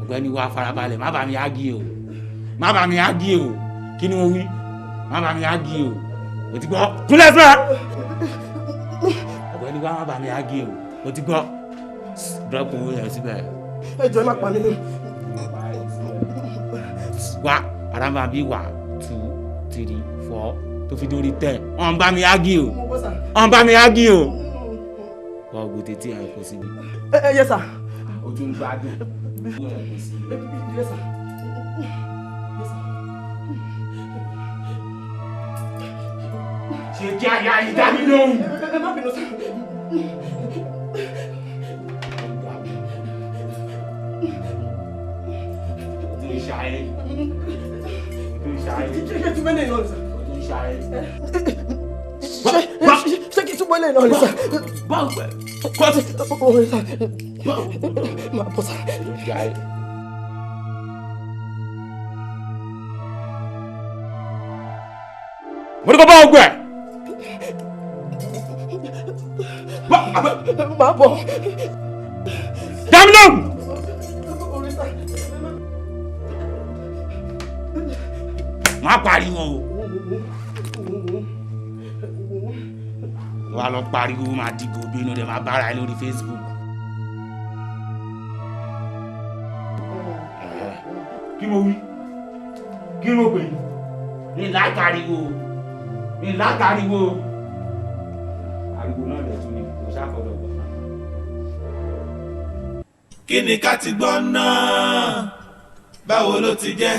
Ọ̀gbẹ́ni wa farabalẹ̀ má bá mi ági o má bá mi ági o kí ni mo wí má bá mi ági o o ti gbọ́ kúnlẹ̀ fún ẹ. Ọ̀gbẹ́ni wa má bá mi ági o o ti gbọ́ drop owó yẹn síbẹ̀. ẹ jọ̀ọ́ má pa mí lóhùn. Wá ara máa bí 1 2 3 4 tó fi dórí 10 ọ̀n bá mi ági o ọ̀n bá mi ági o. wọ́n gbé tètè ẹ̀ kó síbi. Yes sir. o tún gbádùn. Yes sir. ṣe kí aya yìí dá mi lóhùn. Ṣé kí túbọ̀ lè náà ní sá? Báwo pẹ̀? Kọ́sì. Orin sá. Máa bọ̀ sá. Mo ní kó bá ọgbẹ́. Máa bọ̀. Dámilọ́hùn. Má pariwo o. Wà lọ pariwo máa dìgbò bínú rẹ̀ máa bára ẹ lórí Facebook. Kí mo wí? Kí mo pè? Ní látàríwo. Ní látàríwo. Ariwo náà lẹ̀ tún ni kò ṣàfọ̀dọ̀ gbọ́. Kí ni ká ti gbọ́ náà? Báwo ló ti jẹ́?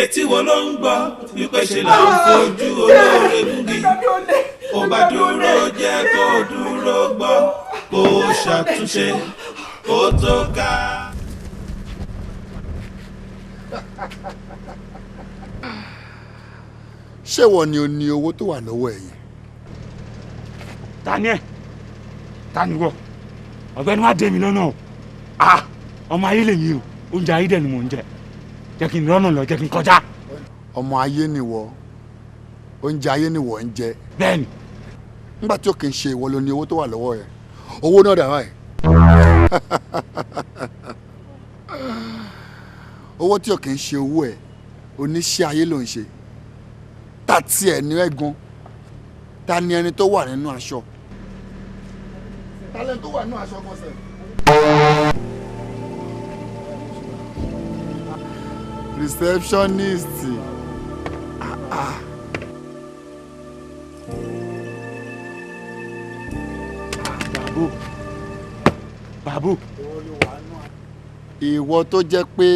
Etí wo ló ń gbọ́ wípé ṣe là ń fojú olóore gúngi? Ó bá dúró jẹ́ kó dúró gbọ́, kó ṣàtúnṣe kó tó ká. Ṣé wọ́n ni o ní owó tó wà lọ́wọ́ ẹ̀ yẹn? Ta ni ẹ? Ta ni wọ? Ọ̀gbẹ́ni má dé mi lọ́nà o. Ọmọ ayé lèmi o, oúnjẹ ayé dẹ̀ ni mò ń jẹ. Jẹ́ kí n rọ́nà lọ, jẹ́ kí n kọjá. Ọmọ ayé nìwọ, oúnjẹ ayé nìwọ ń jẹ. Bẹ́ẹ̀ni. Nígbà tí ó kì í ṣe ìwọ ló ní owó tó wà lọ́wọ́ ẹ̀, owó náà dà báyìí. Owó tí ó kì í ṣe owó ẹ̀, oníṣẹ́ ayé ló ń ṣe. Ta tí ẹ̀ ní ẹ̀gún, ta ni ẹni tó wà nínú aṣọ? Ta lẹ́ni tó wà nínú aṣọ gbọ́sẹ̀? Receptionist. Babu. Ìwọ tó jẹ́ pé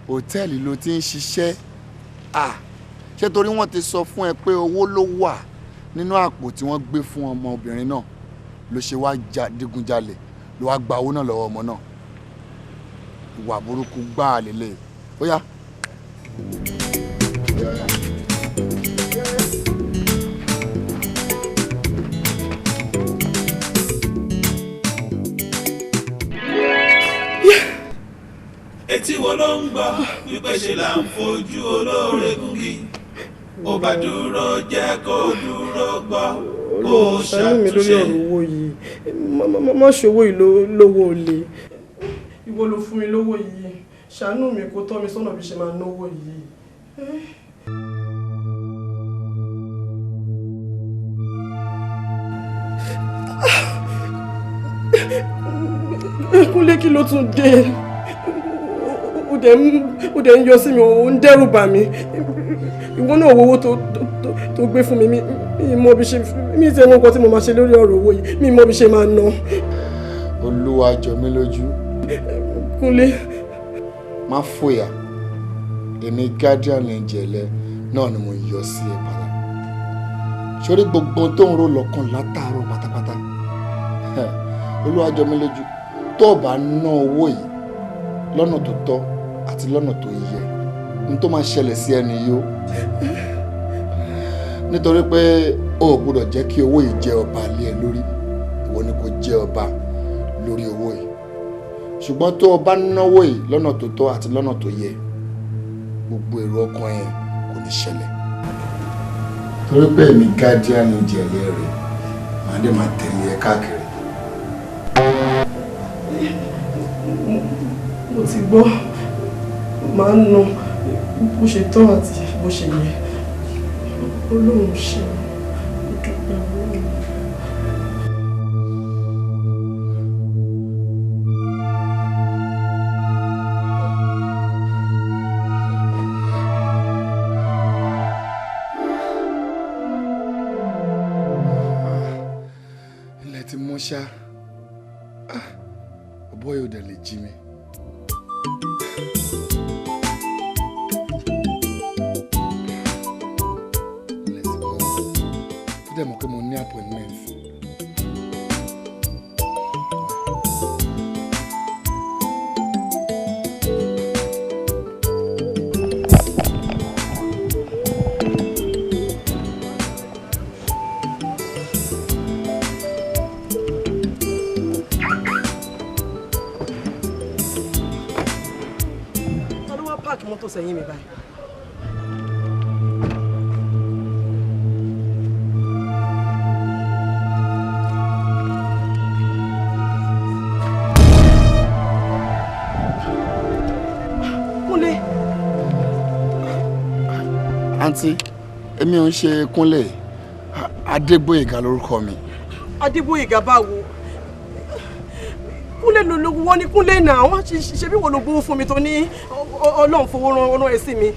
hòtẹ́ẹ̀lì ló ti ń ṣiṣẹ́. Ṣé torí wọ́n ti sọ fún ẹ pé owó ló wà nínú àpò tí wọ́n gbé fún ọmọbìnrin náà ló ṣe wá digunjalè ló wá gba owó náà lọ́wọ́ ọmọ náà? Ìwà burúkú gbáà lélẹ̀. Ó yá. Etí wo ló ń gbọ́ wípé ṣe là ń fojú olóore gúngi? Ó bá dúró jẹ́ kó dúró gbọ́, kó ṣàánú mi lórí ṣàtúnṣe. ọ̀rọ̀ owó yìí. Má ṣòwò yìí lówó olè. Ìwọ ló fún mi lówó yìí. Ṣàánú mi kó tọ́ mi sọ́nà bí ṣe máa náwó yìí. Kúnlé kí ló tún dé? Ó dẹ̀ ń yọ sí mi, ó ń dẹ́rù bà mí. Ìwọ náà owó tó gbé fún mi, mi mọ bí ṣe, mi ti ẹ̀wọ̀n kan tí mo máa ṣe lórí ọ̀rọ̀ owó yìí, mi mọ bí ṣe máa ná. Olúwa Jomiloju. Kúnlé. Má fòyà, èmi guardian angel náà ni mo yọ sí ẹ padà. Sórí gbogbo tó ń rò lọ́kàn látàárọ̀ pátápátá. Olúwa Jomiloju, tó o bá ná owó yìí lọ́nà tó tọ́ àti lọ́nà tó yẹ, ní tó máa ṣẹlẹ̀ sí ẹni yìí ó. Nítorí pé o ò gbọ́dọ̀ jẹ́ kí owó yìí jẹ ọba lé ẹ lórí, ìwọ ni kò jẹ ọba lórí owó yìí. Ṣùgbọ́n tó o bá náwó yìí lọ́nà tó tọ́ àti lọ́nà tó yẹ, gbogbo èrò ọkàn yẹn kò ní ṣẹlẹ̀. Torí pé èmi guardian angel rẹ̀ màá dé máa tẹ̀lé ẹ káàkiri. Mo ti gbọ́, máa ń ná bó ṣe tọ́ àti bó ṣe yẹ. Ọlọ́run ṣe dúpẹ́ owó. Ilẹ̀ ti mọ́ ṣá, ọ̀bọ yóò dẹ̀ lè jí mi. Dẹ̀ mọ̀ pé mo ní appointment. mọ́tò sẹ́yìn mi báyìí. Kúnlé. àǹtí èmi ò ń ṣe Kúnlé Adégbóyèga lórúkọ mi. Adégbóyèga báwo? Kúnlé ló wọ́n ní Kúnlé náà wọ́n ṣe bí wọ́n ló gbówó fún mi tó ní Ọlọ́run fowó rán ẹ sí mi.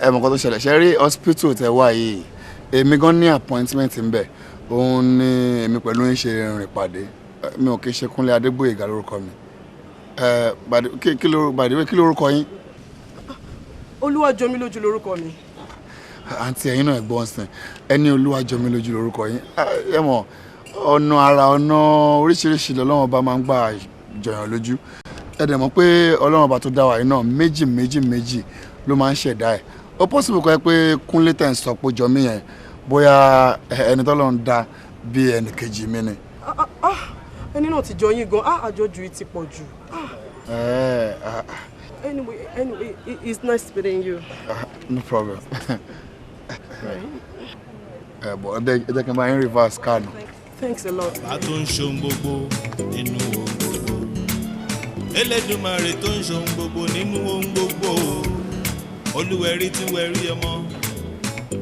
ẹ mọ̀ nǹkan tó ṣẹlẹ̀ ṣe rí hospital tẹ wá yìí èmi gan ní appointment ń bẹ̀ òun ni èmi pẹ̀lú ń ṣe rìn pàdé mi ò kí ṣe Kúnlé Adégbóyèga lórúkọ mi. kí lórúkọ yín? Oluwa Jomiloju lórúkọ mi. àǹtí ẹ̀yin náà gbọ́n sìn ẹni Oluwa Jomiloju lórúkọ yín ẹ mọ̀ ọ̀nà àrà ọ̀nà oríṣiríṣi lọ́lọ́run ọba máa ń gbà jọyàn lójú ẹ dẹ̀ mọ̀ pé ọlọ́run ọba tó dá wa yìí náà méjì ló máa ń ṣẹ̀dá ẹ̀ ó possible kọ́ ẹ pé Kúnlé tẹ̀ ń sọ pé jọ mí yẹn bóyá ẹni tọ́lọ́run dá bí ẹnì kejì mi ni. ẹni náà ti jọ yín gan àjọjù yìí ti pọ̀ jù. Anyway, it's nice meeting you. No problem. But ẹ jẹ́ kí n bá yín reverse card. Thanks a lot. Bàbá tó ń ṣohun gbogbo nínú ohun gbogbo. Elédùmarè tó ń ṣohun gbogbo nínú ohun gbogbo. Olúwẹ̀rí tí wẹ̀rí ọmọ.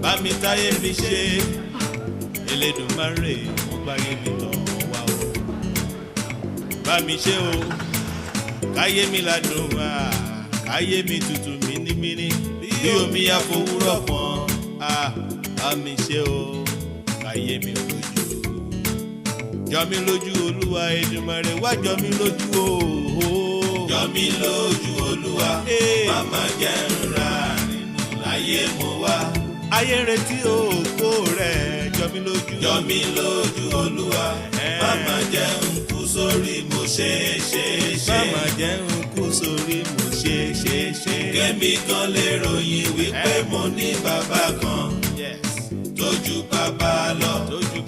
Bá mi táyé mi ṣe. Elédùmarè mo gbáyé mi tọ̀ wá o. Bá mi ṣe o. Káyé mi ládùn wá. Káyé mi tutù mínímíní. Bí omi àfòwúrọ̀ pọ̀n. Bá mi ṣe o. Káyé mi lójú. Jọmilójú Olúwa Èdùmàrè wá jọmilójú o. Jọmilójú Olúwa màmá jẹ́ ńlá nínú láyé mo wá. Ayé retí òkú rẹ̀ jọmilójú. Jọmilójú Olúwa màmá jẹ́ ń kú sórí mo ṣe. Màmá jẹ́ ń kú sórí mo ṣe. Kẹ́mi kan lè ròyìn wípé mo ní bàbá kan. Tójú bàbá lọ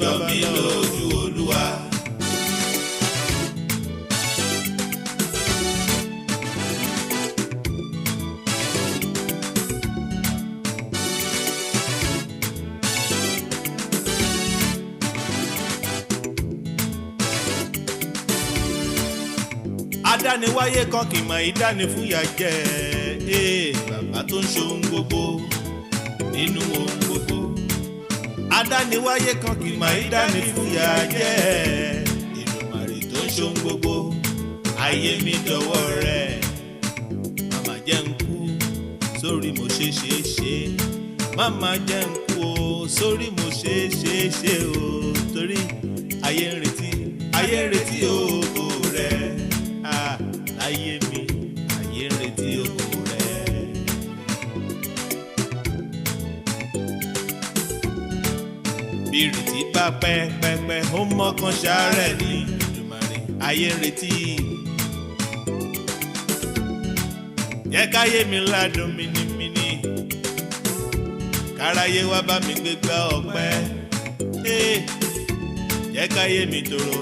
jọmilójú Olúwa. Adániwáyé kan kì í mọ ìdáni fúyà jẹ bàbá tó ń ṣohun gbogbo nínú ohun gbogbo. Adániwáyé kan kì í mọ ìdáni fúyà jẹ Èdùmàrè tó ń ṣohun gbogbo. Ayé mi dọwọ́ rẹ̀ màmá jẹ́ ń kú sórí mo ṣe. Màmá jẹ́ ń kú o sórí mo ṣe o torí ayé ń retí ògo rẹ̀. Ayé mi ayé ń retí ògo rẹ̀. Bí ìrètí bá pẹ́ ó mọ́kàn ṣàárẹ̀ ní Èdùmàrè ayé ń retí. Jẹ́ káyé mi ládùn mínímíní káráyé wá bá mi gbégbá ọpẹ́. Jẹ́ káyé mi tòrò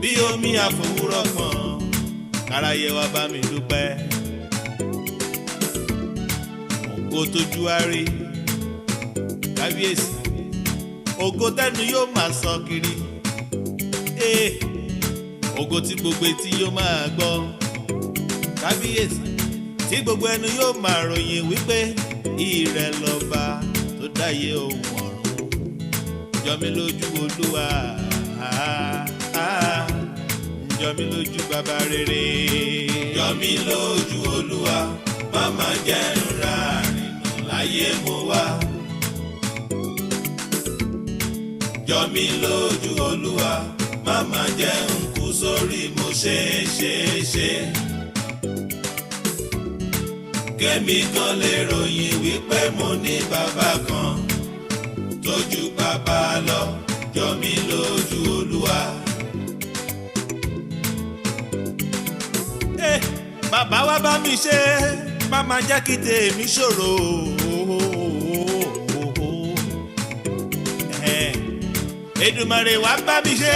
bí omi àfòwúrọ̀ kan káráyé wá bá mi dúpẹ́. Ògo tójú á rí kábíyèsí ògo tẹ́nu yóò máa sọ kiri. Ògo tí gbogbo etí yóò máa gbọ́ kábíyèsí tí gbogbo ẹnu yóò máa ròyìn wípé ìrẹ lọ́ba tó dáyé ohun ọ̀run. Jọmilójú Olúwa jọmilójú bàbá rere. Jọmilójú Olúwa màmá jẹ́ ńlá nínú láyé mo wá. Jọmilójú Olúwa màmá jẹ́ ń kú sórí mo ṣe. Kẹ́mi kan lè ròyìn wípé mo ní bàbá kan tójú bàbá lọ. Jọmilójú Olúwa. Bàbá wa bá mi ṣe màmá jẹ́ kí tèmi ṣòro. Èdùmàrè wá bá mi ṣe.